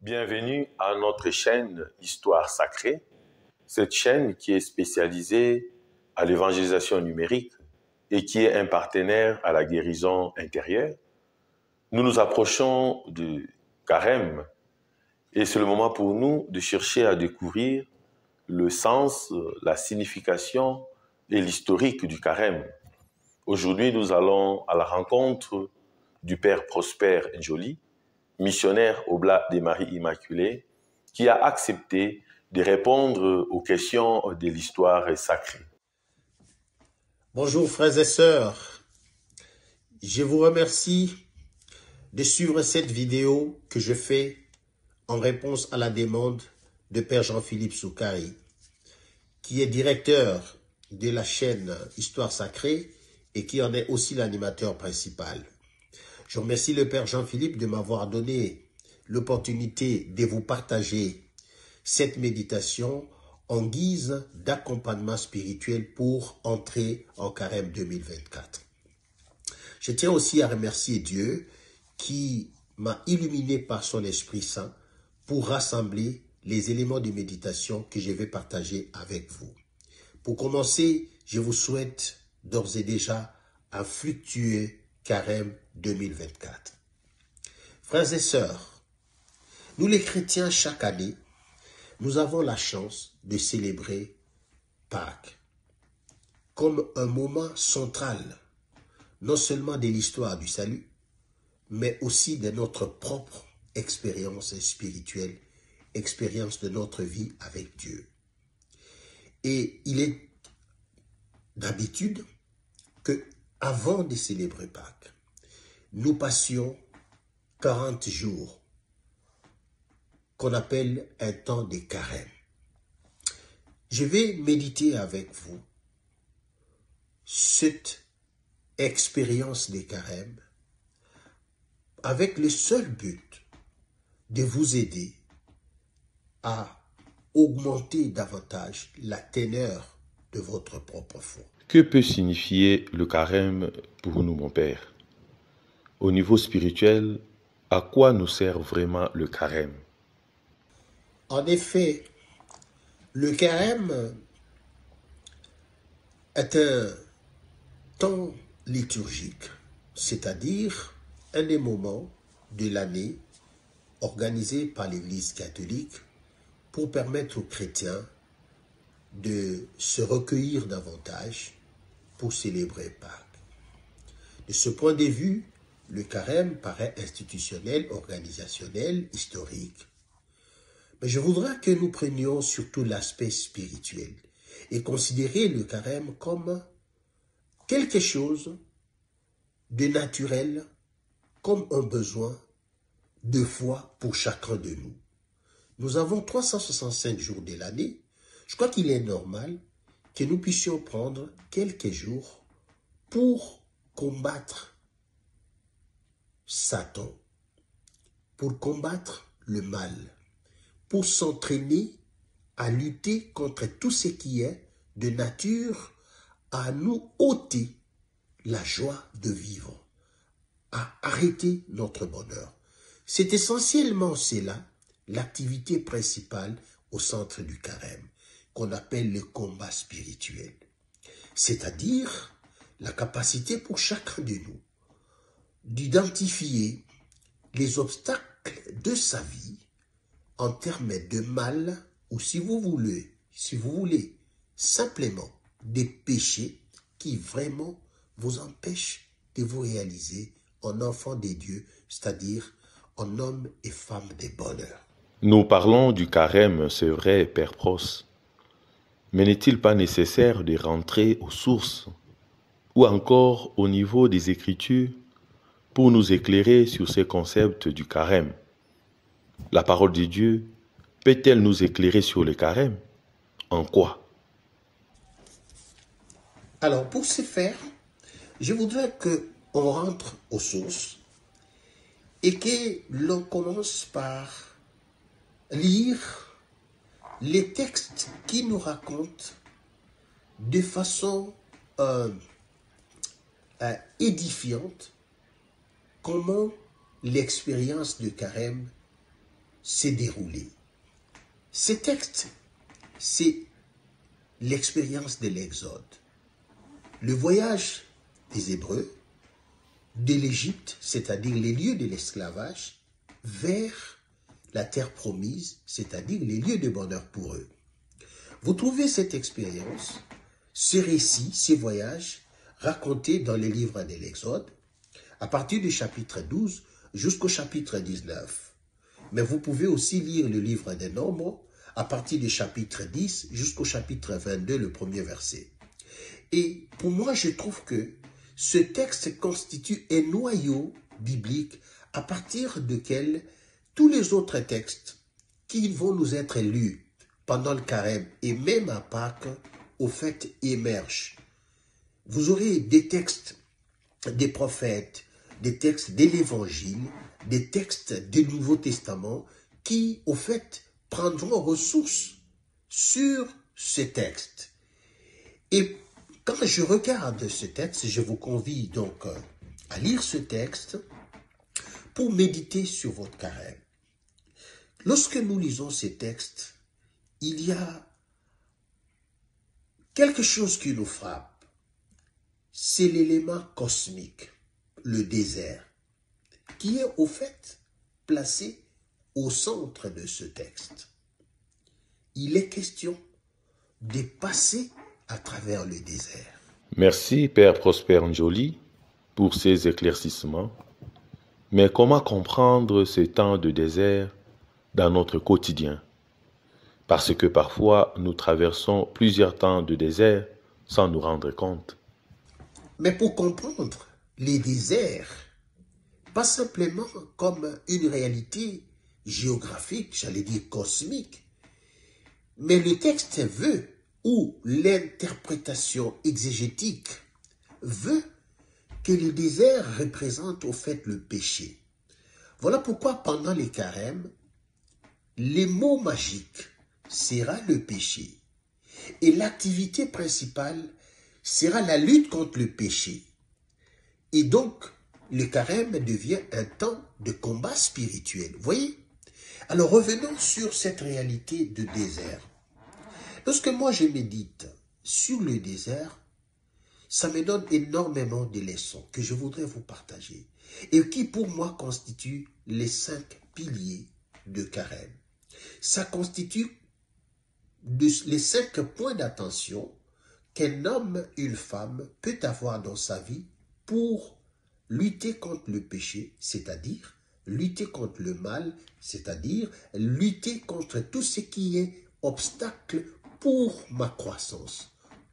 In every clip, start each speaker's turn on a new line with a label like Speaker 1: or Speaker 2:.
Speaker 1: Bienvenue à notre chaîne Histoire Sacrée, cette chaîne qui est spécialisée à l'évangélisation numérique et qui est un partenaire à la guérison intérieure. Nous nous approchons du carême et c'est le moment pour nous de chercher à découvrir le sens, la signification et l'historique du carême. Aujourd'hui, nous allons à la rencontre du Père Prosper Njoli, missionnaire Oblat des Maries Immaculées, qui a accepté de répondre aux questions de l'histoire sacrée.
Speaker 2: Bonjour frères et sœurs, je vous remercie de suivre cette vidéo que je fais en réponse à la demande de Père Jean-Philippe Soukari, qui est directeur de la chaîne Histoire Sacrée et qui en est aussi l'animateur principal. Je remercie le Père Jean-Philippe de m'avoir donné l'opportunité de vous partager cette méditation en guise d'accompagnement spirituel pour entrer en carême 2024. Je tiens aussi à remercier Dieu qui m'a illuminé par son Esprit Saint pour rassembler les éléments de méditation que je vais partager avec vous. Pour commencer, je vous souhaite d'ores et déjà un fructueux carême 2024. Frères et sœurs, nous les chrétiens, chaque année, nous avons la chance de célébrer Pâques comme un moment central, non seulement de l'histoire du salut, mais aussi de notre propre expérience spirituelle, expérience de notre vie avec Dieu. Et il est d'habitude que, avant de célébrer Pâques, nous passions 40 jours qu'on appelle un temps de carême. Je vais méditer avec vous cette expérience des carèmes avec le seul but de vous aider à augmenter davantage la teneur de votre propre foi.
Speaker 1: Que peut signifier le carême pour nous, mon Père? Au niveau spirituel, à quoi nous sert vraiment le carême?
Speaker 2: En effet, le carême est un temps liturgique, c'est-à-dire un des moments de l'année organisé par l'Église catholique pour permettre aux chrétiens de se recueillir davantage pour célébrer Pâques. De ce point de vue, le carême paraît institutionnel, organisationnel, historique. Mais je voudrais que nous prenions surtout l'aspect spirituel et considérer le carême comme quelque chose de naturel, comme un besoin de foi pour chacun de nous. Nous avons 365 jours de l'année. Je crois qu'il est normal que nous puissions prendre quelques jours pour combattre Satan, pour combattre le mal, pour s'entraîner à lutter contre tout ce qui est de nature à nous ôter la joie de vivre, à arrêter notre bonheur. C'est essentiellement cela, l'activité principale au centre du carême, qu'on appelle le combat spirituel. C'est-à-dire la capacité pour chacun de nous d'identifier les obstacles de sa vie en termes de mal, ou si vous voulez, simplement des péchés qui vraiment vous empêchent de vous réaliser en enfant des dieux, c'est-à-dire en homme et femme de bonheur.
Speaker 1: Nous parlons du carême, c'est vrai, Père Pros, mais n'est-il pas nécessaire de rentrer aux sources ou encore au niveau des Écritures pour nous éclairer sur ces concepts du carême? La parole de Dieu peut-elle nous éclairer sur le carême? En quoi?
Speaker 2: Alors, pour ce faire, je voudrais qu'on rentre aux sources et que l'on commence par lire les textes qui nous racontent de façon édifiante comment l'expérience de carême s'est déroulé. Ce texte, c'est l'expérience de l'Exode. Le voyage des Hébreux de l'Égypte, c'est-à-dire les lieux de l'esclavage, vers la terre promise, c'est-à-dire les lieux de bonheur pour eux. Vous trouvez cette expérience, ce récit, ces voyages, racontés dans les livres de l'Exode, à partir du chapitre 12 jusqu'au chapitre 19. Mais vous pouvez aussi lire le livre des Nombres, à partir du chapitre 10 jusqu'au chapitre 22, le premier verset. Et pour moi, je trouve que ce texte constitue un noyau biblique à partir duquel tous les autres textes qui vont nous être lus pendant le carême et même à Pâques, au fait, émergent. Vous aurez des textes des prophètes, des textes de l'Évangile, des textes du Nouveau Testament qui, au fait, prendront ressource sur ce texte. Et quand je regarde ce texte, je vous convie donc à lire ce texte pour méditer sur votre carême. Lorsque nous lisons ces textes, il y a quelque chose qui nous frappe. C'est l'élément cosmique, le désert, qui est au fait placé au centre de ce texte. Il est question de passer à travers le désert.
Speaker 1: Merci, Père Prosper Njoli, pour ces éclaircissements. Mais comment comprendre ces temps de désert dans notre quotidien? Parce que parfois, nous traversons plusieurs temps de désert sans nous rendre compte.
Speaker 2: Mais pour comprendre les déserts, pas simplement comme une réalité géographique, j'allais dire cosmique, mais le texte veut, ou l'interprétation exégétique veut, que le désert représente au fait le péché. Voilà pourquoi pendant les carèmes, les mots magiques sera le péché. Et l'activité principale sera la lutte contre le péché. Et donc, le carême devient un temps de combat spirituel. Vous voyez? Alors revenons sur cette réalité de désert. Lorsque moi je médite sur le désert, ça me donne énormément de leçons que je voudrais vous partager et qui pour moi constituent les 5 piliers de carême. Ça constitue les 5 points d'attention qu'un homme, une femme peut avoir dans sa vie pour lutter contre le péché, c'est-à-dire lutter contre le mal, c'est-à-dire lutter contre tout ce qui est obstacle pour ma croissance,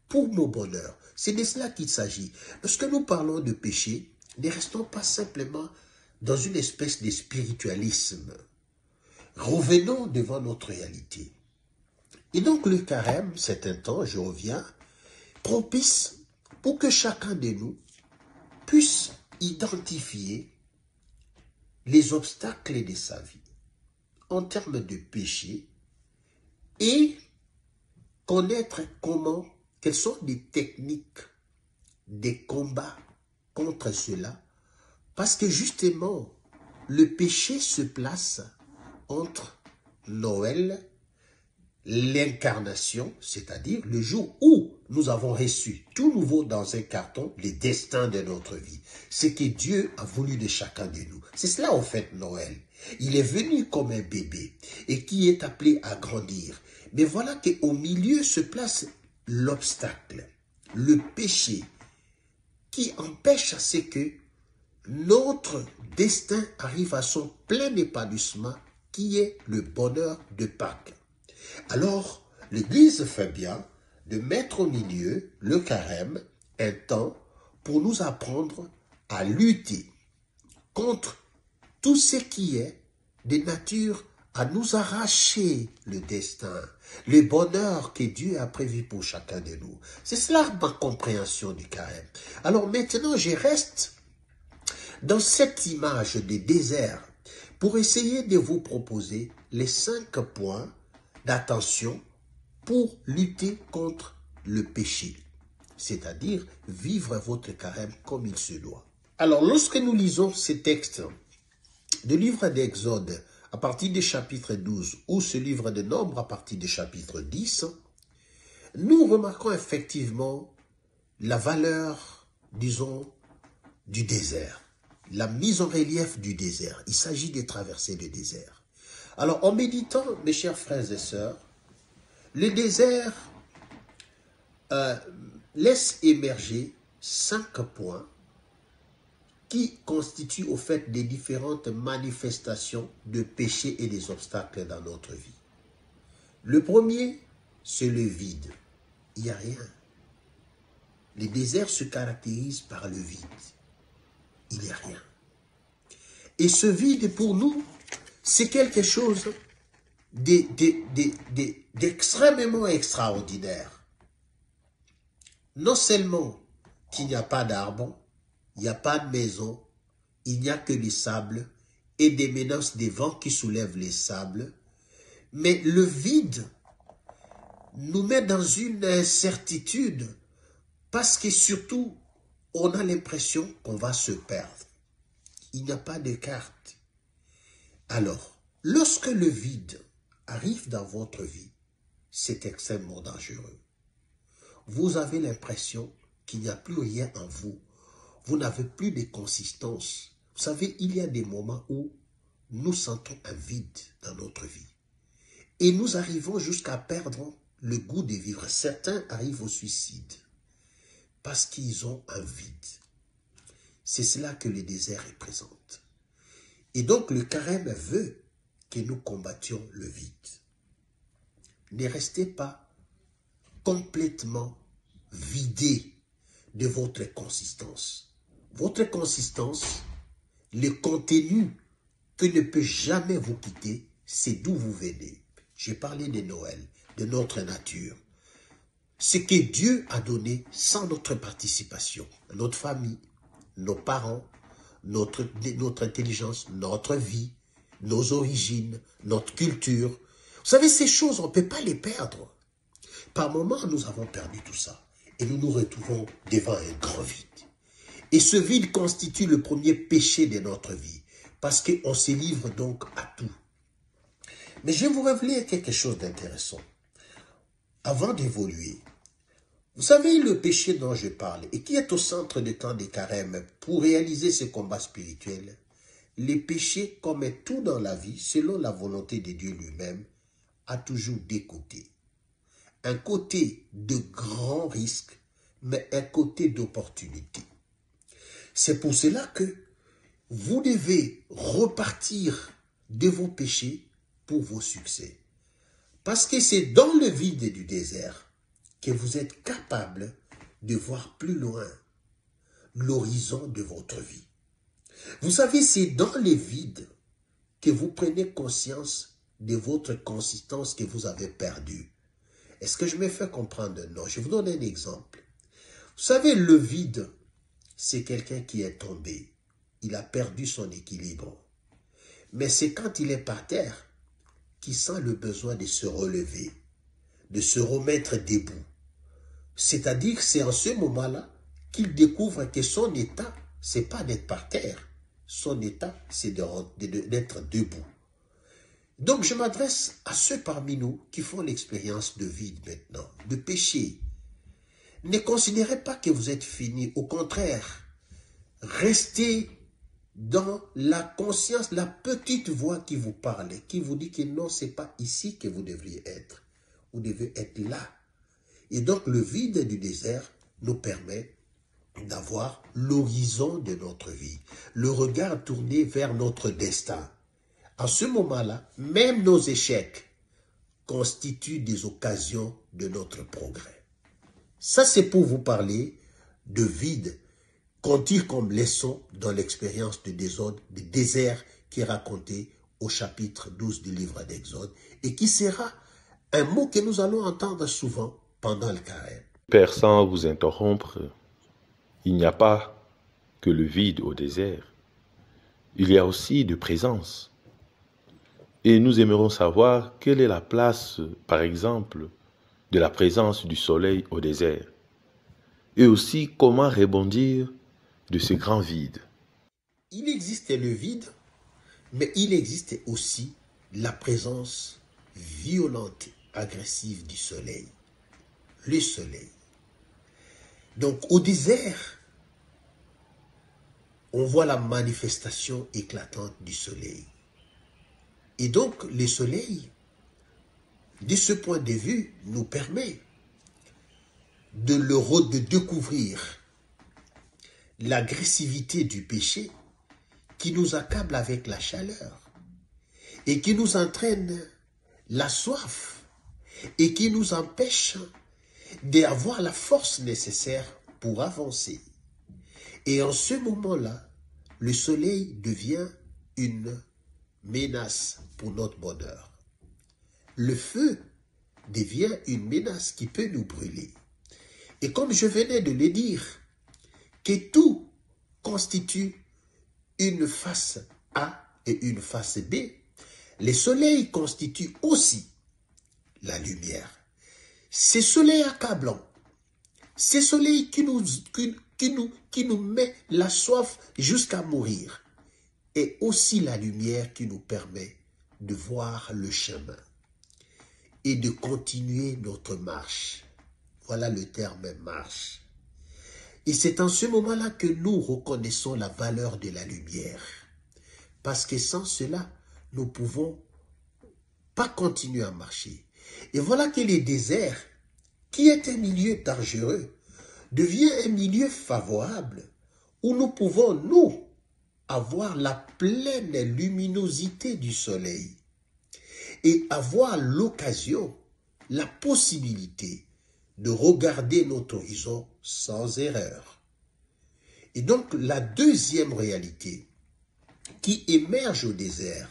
Speaker 2: pour mon bonheur. C'est de cela qu'il s'agit. Lorsque nous parlons de péché, ne restons pas simplement dans une espèce de spiritualisme. Revenons devant notre réalité. Et donc le carême, c'est un temps, je reviens, propice pour que chacun de nous puisse identifier les obstacles de sa vie en termes de péché et connaître quelles sont les techniques des combats contre cela, parce que justement, le péché se place entre Noël, l'incarnation, c'est-à-dire le jour où nous avons reçu tout nouveau dans un carton les destins de notre vie, ce que Dieu a voulu de chacun de nous. C'est cela en fait Noël. Il est venu comme un bébé et qui est appelé à grandir. Mais voilà qu'au milieu se place l'obstacle, le péché, qui empêche à ce que notre destin arrive à son plein épanouissement, qui est le bonheur de Pâques. Alors, l'Église fait bien de mettre au milieu le carême, un temps pour nous apprendre à lutter contre tout ce qui est de nature à nous arracher le destin, le bonheur que Dieu a prévu pour chacun de nous. C'est cela ma compréhension du carême. Alors maintenant, je reste dans cette image de désert pour essayer de vous proposer les 5 points d'attention pour lutter contre le péché, c'est-à-dire vivre votre carême comme il se doit. Alors, lorsque nous lisons ces textes du livre d'Exode à partir du chapitre 12, ou ce livre de Nombres à partir du chapitre 10, nous remarquons effectivement la valeur, disons, du désert. La mise en relief du désert. Il s'agit de traverser le désert. Alors, en méditant, mes chers frères et sœurs, le désert laisse émerger 5 points qui constituent au fait des différentes manifestations de péché et des obstacles dans notre vie. Le premier, c'est le vide. Il n'y a rien. Le désert se caractérise par le vide. Il n'y a rien. Et ce vide, pour nous, c'est quelque chose d'extrêmement extraordinaire. Non seulement qu'il n'y a pas d'arbres, il n'y a pas de maison, il n'y a que du sable et des menaces des vents qui soulèvent les sables, mais le vide nous met dans une incertitude parce que surtout, on a l'impression qu'on va se perdre. Il n'y a pas de carte. Alors, lorsque le vide arrive dans votre vie, c'est extrêmement dangereux. Vous avez l'impression qu'il n'y a plus rien en vous. Vous n'avez plus de consistance. Vous savez, il y a des moments où nous sentons un vide dans notre vie. Et nous arrivons jusqu'à perdre le goût de vivre. Certains arrivent au suicide parce qu'ils ont un vide. C'est cela que le désert représente. Et donc le carême veut que nous combattions le vide. Ne restez pas complètement vidé de votre consistance. Votre consistance, le contenu que ne peut jamais vous quitter, c'est d'où vous venez. J'ai parlé de Noël, de notre nature. Ce que Dieu a donné sans notre participation, notre famille, nos parents, notre intelligence, notre vie, nos origines, notre culture. Vous savez, ces choses, on ne peut pas les perdre. Par moments, nous avons perdu tout ça. Et nous nous retrouvons devant un grand vide. Et ce vide constitue le premier péché de notre vie. Parce qu'on se livre donc à tout. Mais je vais vous révéler quelque chose d'intéressant. Avant d'évoluer, vous savez le péché dont je parle et qui est au centre des temps des carèmes pour réaliser ce combat spirituel, les péchés, comme tout dans la vie, selon la volonté de Dieu lui-même, a toujours deux côtés. Un côté de grand risque, mais un côté d'opportunité. C'est pour cela que vous devez repartir de vos péchés pour vos succès. Parce que c'est dans le vide du désert que vous êtes capable de voir plus loin l'horizon de votre vie. Vous savez, c'est dans le vide que vous prenez conscience de votre consistance que vous avez perdue. Est-ce que je me fais comprendre? Non, je vous donne un exemple. Vous savez, le vide, c'est quelqu'un qui est tombé. Il a perdu son équilibre. Mais c'est quand il est par terre qu'il sent le besoin de se relever, de se remettre debout. C'est-à-dire que c'est en ce moment-là qu'il découvre que son état, ce n'est pas d'être par terre. Son état, c'est d'être debout. Donc je m'adresse à ceux parmi nous qui font l'expérience de vide maintenant, de péché. Ne considérez pas que vous êtes fini. Au contraire, restez dans la conscience, la petite voix qui vous parle, qui vous dit que non, ce n'est pas ici que vous devriez être. Vous devez être là. Et donc le vide du désert nous permet d'avoir l'horizon de notre vie, le regard tourné vers notre destin. À ce moment-là, même nos échecs constituent des occasions de notre progrès. Ça, c'est pour vous parler de vide qu'on tire comme leçon dans l'expérience de désert qui est raconté au chapitre 12 du livre d'Exode et qui sera un mot que nous allons entendre souvent pendant le carême.
Speaker 1: Père, sans vous interrompre, il n'y a pas que le vide au désert. Il y a aussi de présence. Et nous aimerons savoir quelle est la place, par exemple, de la présence du soleil au désert. Et aussi comment rebondir de ce grand vide.
Speaker 2: Il existe le vide Mais il existe aussi la présence violente, agressive du soleil. Le soleil. Donc au désert, on voit la manifestation éclatante du soleil. Et donc le soleil, de ce point de vue, nous permet de découvrir l'agressivité du péché qui nous accable avec la chaleur et qui nous entraîne la soif et qui nous empêche d'avoir la force nécessaire pour avancer. Et en ce moment-là, le soleil devient une menace pour notre bonheur. Le feu devient une menace qui peut nous brûler. Et comme je venais de le dire, que tout constitue une face A et une face B, le soleil constitue aussi la lumière. Ce soleil accablant, ce soleil qui nous met la soif jusqu'à mourir, est aussi la lumière qui nous permet de voir le chemin et de continuer notre marche. Voilà le terme marche. Et c'est en ce moment-là que nous reconnaissons la valeur de la lumière. Parce que sans cela, nous ne pouvons pas continuer à marcher. Et voilà que le désert, qui est un milieu dangereux, devient un milieu favorable où nous pouvons, nous, avoir la pleine luminosité du soleil et avoir l'occasion, la possibilité de regarder notre horizon sans erreur. Et donc, la deuxième réalité qui émerge au désert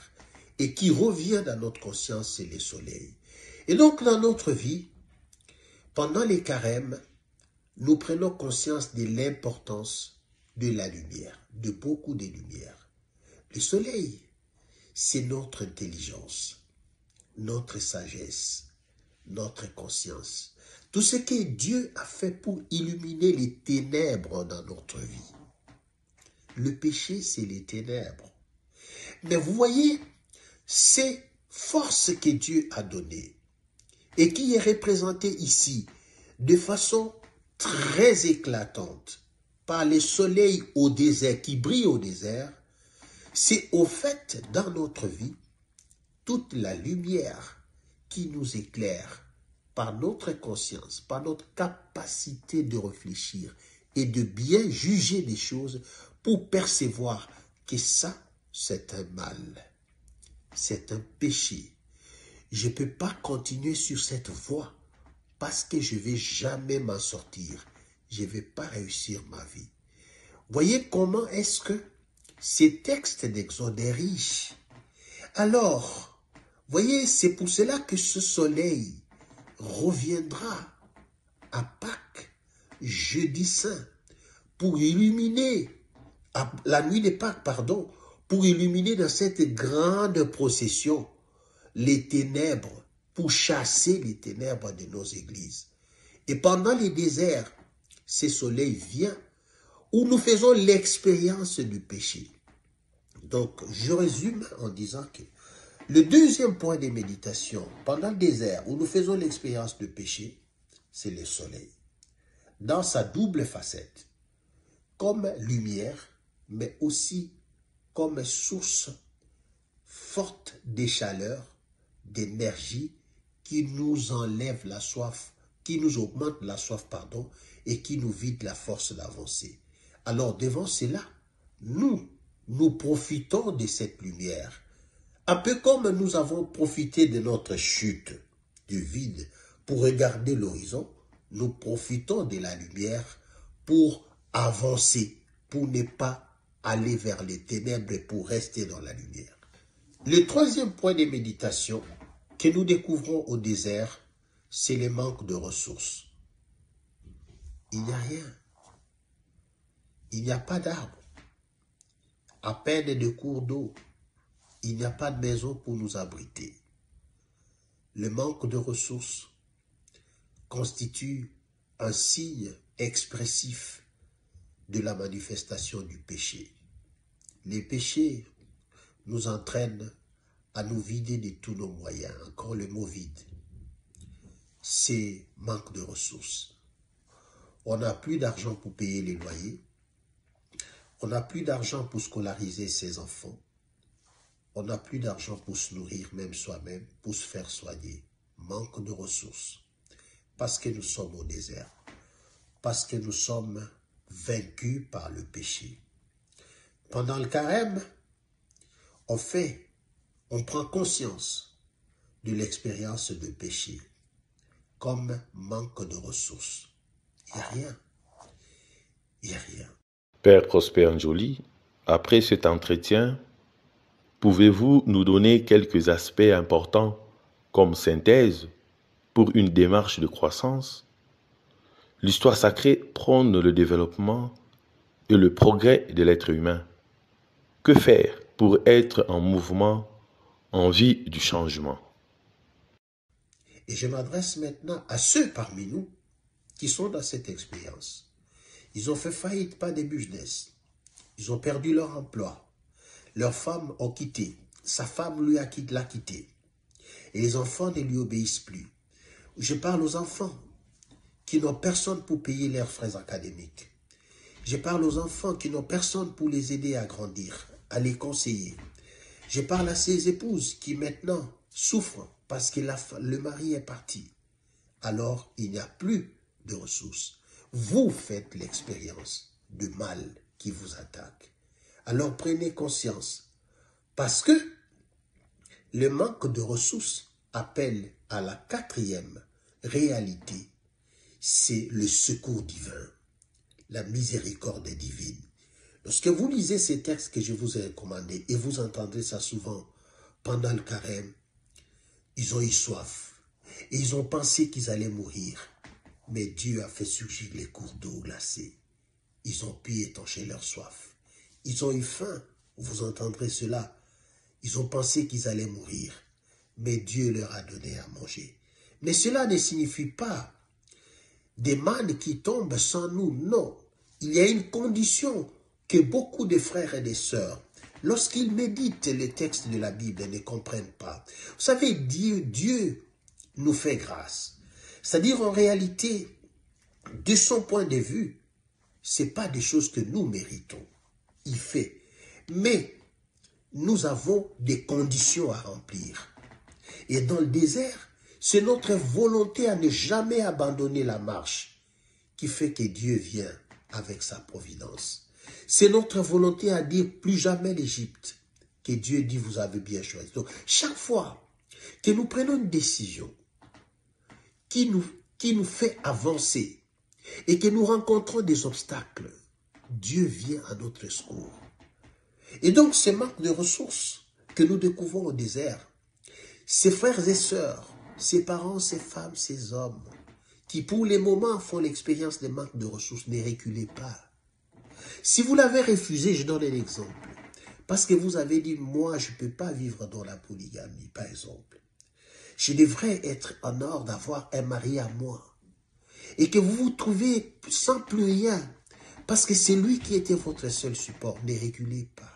Speaker 2: et qui revient dans notre conscience, c'est le soleil. Et donc, dans notre vie, pendant les carêmes, nous prenons conscience de l'importance de la lumière, de beaucoup de lumière. Le soleil, c'est notre intelligence, notre sagesse, notre conscience. Tout ce que Dieu a fait pour illuminer les ténèbres dans notre vie. Le péché, c'est les ténèbres. Mais vous voyez, ces forces que Dieu a données et qui est représentée ici de façon très éclatante par le soleil au désert, qui brille au désert, c'est au fait dans notre vie toute la lumière qui nous éclaire par notre conscience, par notre capacité de réfléchir et de bien juger les choses pour percevoir que ça, c'est un mal, c'est un péché. Je ne peux pas continuer sur cette voie parce que je ne vais jamais m'en sortir. Je ne vais pas réussir ma vie. Voyez comment est-ce que ces textes d'Exode est riche. Alors, voyez, c'est pour cela que ce soleil reviendra à Pâques, jeudi saint, pour illuminer, à la nuit de Pâques, pardon, pour illuminer dans cette grande procession les ténèbres, pour chasser les ténèbres de nos églises. Et pendant les déserts, ce soleil vient où nous faisons l'expérience du péché. Donc, je résume en disant que le deuxième point de méditation, pendant le désert, où nous faisons l'expérience du péché, c'est le soleil. Dans sa double facette, comme lumière, mais aussi comme source forte de chaleur, d'énergie, qui nous enlève la soif, qui nous augmente la soif, pardon, et qui nous vide la force d'avancer. Alors, devant cela, nous profitons de cette lumière. Un peu comme nous avons profité de notre chute, du vide, pour regarder l'horizon, nous profitons de la lumière pour avancer, pour ne pas aller vers les ténèbres et pour rester dans la lumière. Le troisième point de méditation que nous découvrons au désert, c'est le manque de ressources. Il n'y a rien. Il n'y a pas d'arbres. À peine de cours d'eau. Il n'y a pas de maison pour nous abriter. Le manque de ressources constitue un signe expressif de la manifestation du péché. Les péchés nous entraîne à nous vider de tous nos moyens. Encore le mot vide, c'est manque de ressources. On n'a plus d'argent pour payer les loyers. On n'a plus d'argent pour scolariser ses enfants. On n'a plus d'argent pour se nourrir même soi-même, pour se faire soigner. Manque de ressources. Parce que nous sommes au désert. Parce que nous sommes vaincus par le péché. Pendant le carême, on prend conscience de l'expérience de péché comme manque de ressources. Il n'y a rien. Il n'y a rien.
Speaker 1: Père Prosper Njoli, après cet entretien, pouvez-vous nous donner quelques aspects importants comme synthèse pour une démarche de croissance? L'histoire sacrée prône le développement et le progrès de l'être humain. Que faire pour être en mouvement, en vie du changement?
Speaker 2: Et je m'adresse maintenant à ceux parmi nous qui sont dans cette expérience. Ils ont fait faillite par des business. Ils ont perdu leur emploi. Leurs femmes ont quitté. Sa femme l'a quitté. Et les enfants ne lui obéissent plus. Je parle aux enfants qui n'ont personne pour payer leurs frais académiques. Je parle aux enfants qui n'ont personne pour les aider à grandir, à les conseiller. Je parle à ces épouses qui maintenant souffrent parce que le mari est parti. Alors, il n'y a plus de ressources. Vous faites l'expérience de mal qui vous attaque. Alors, prenez conscience. Parce que le manque de ressources appelle à la quatrième réalité. C'est le secours divin, la miséricorde divine. Lorsque vous lisez ces textes que je vous ai recommandés, et vous entendrez ça souvent pendant le carême, ils ont eu soif. Et ils ont pensé qu'ils allaient mourir. Mais Dieu a fait surgir les cours d'eau glacés. Ils ont pu étancher leur soif. Ils ont eu faim, vous entendrez cela. Ils ont pensé qu'ils allaient mourir. Mais Dieu leur a donné à manger. Mais cela ne signifie pas des mannes qui tombent sans nous, non. Il y a une condition que beaucoup de frères et de sœurs, lorsqu'ils méditent les textes de la Bible, ne comprennent pas. Vous savez, Dieu nous fait grâce. C'est-à-dire, en réalité, de son point de vue, ce n'est pas des choses que nous méritons. Il fait. Mais nous avons des conditions à remplir. Et dans le désert, c'est notre volonté à ne jamais abandonner la marche qui fait que Dieu vient avec sa providence. C'est notre volonté à dire plus jamais l'Égypte, que Dieu dit vous avez bien choisi. Donc, chaque fois que nous prenons une décision qui nous fait avancer et que nous rencontrons des obstacles, Dieu vient à notre secours. Et donc, ce manque de ressources que nous découvrons au désert, ces frères et sœurs, ces parents, ces femmes, ces hommes, qui pour les moments font l'expérience des manques de ressources, ne reculez pas. Si vous l'avez refusé, je donne un exemple. Parce que vous avez dit, moi, je ne peux pas vivre dans la polygamie, par exemple. Je devrais être en ordre d'avoir un mari à moi. Et que vous vous trouvez sans plus rien, parce que c'est lui qui était votre seul support. Ne reculez pas.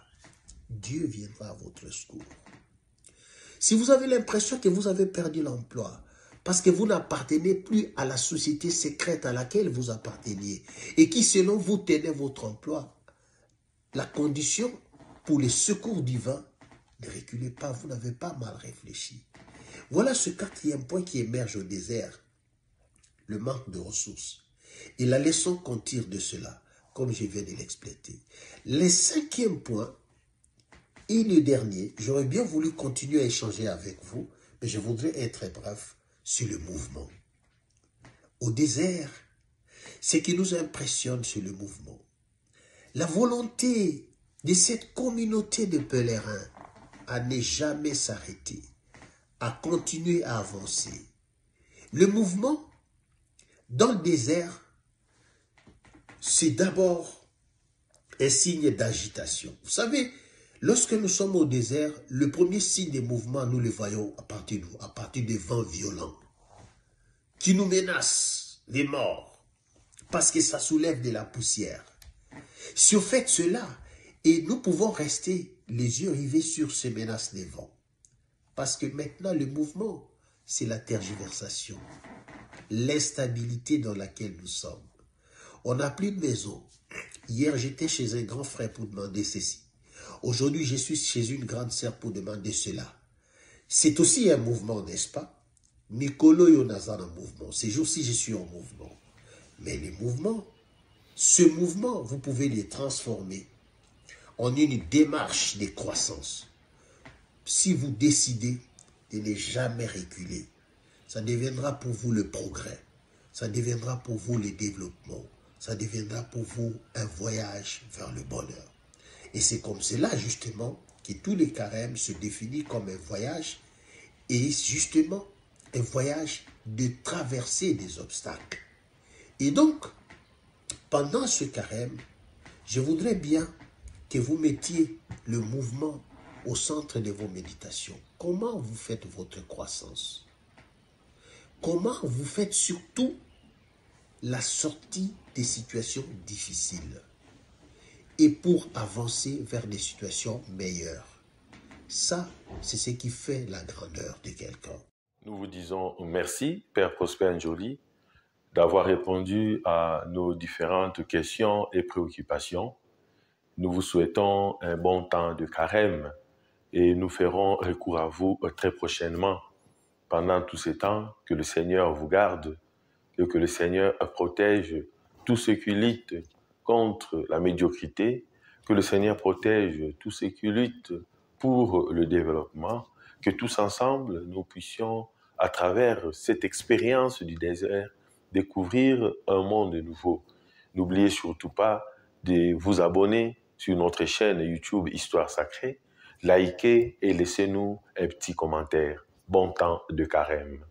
Speaker 2: Dieu viendra à votre secours. Si vous avez l'impression que vous avez perdu l'emploi, parce que vous n'appartenez plus à la société secrète à laquelle vous apparteniez, et qui selon vous tenait votre emploi, la condition pour les secours divins, ne reculez pas, vous n'avez pas mal réfléchi. Voilà ce quatrième point qui émerge au désert, le manque de ressources. Et la leçon qu'on tire de cela, comme je viens de l'expliquer. Le cinquième point, et le dernier, j'aurais bien voulu continuer à échanger avec vous, mais je voudrais être bref sur le mouvement. Au désert, ce qui nous impressionne, c'est le mouvement. La volonté de cette communauté de pèlerins à ne jamais s'arrêter, à continuer à avancer. Le mouvement, dans le désert, c'est d'abord un signe d'agitation. Vous savez, lorsque nous sommes au désert, le premier signe de mouvement, nous le voyons à partir des vents violents qui nous menacent des morts parce que ça soulève de la poussière. Si vous faites cela, et nous pouvons rester les yeux rivés sur ces menaces des vents. Parce que maintenant, le mouvement, c'est la tergiversation, l'instabilité dans laquelle nous sommes. On n'a plus de maison. Hier, j'étais chez un grand frère pour demander ceci. Aujourd'hui, je suis chez une grande sœur pour demander cela. C'est aussi un mouvement, n'est-ce pas? Nicolo Yonazan en mouvement. Ces jours-ci, je suis en mouvement. Mais les mouvements, ce mouvement, vous pouvez les transformer en une démarche de croissance. Si vous décidez de ne jamais reculer, ça deviendra pour vous le progrès. Ça deviendra pour vous le développement. Ça deviendra pour vous un voyage vers le bonheur. Et c'est comme cela, justement, que tous les carèmes se définissent comme un voyage, et justement, un voyage de traverser des obstacles. Et donc, pendant ce carême, je voudrais bien que vous mettiez le mouvement au centre de vos méditations. Comment vous faites votre croissance? Comment vous faites surtout la sortie des situations difficiles et pour avancer vers des situations meilleures? Ça, c'est ce qui fait la grandeur de quelqu'un.
Speaker 1: Nous vous disons merci, Père Prosper Njoli, d'avoir répondu à nos différentes questions et préoccupations. Nous vous souhaitons un bon temps de carême et nous ferons recours à vous très prochainement. Pendant tout ce temps, que le Seigneur vous garde et que le Seigneur protège tous ceux qui luttent contre la médiocrité, que le Seigneur protège tous ceux qui luttent pour le développement, que tous ensemble, nous puissions, à travers cette expérience du désert, découvrir un monde nouveau. N'oubliez surtout pas de vous abonner sur notre chaîne YouTube Histoire Sacrée, likez et laissez-nous un petit commentaire. Bon temps de carême.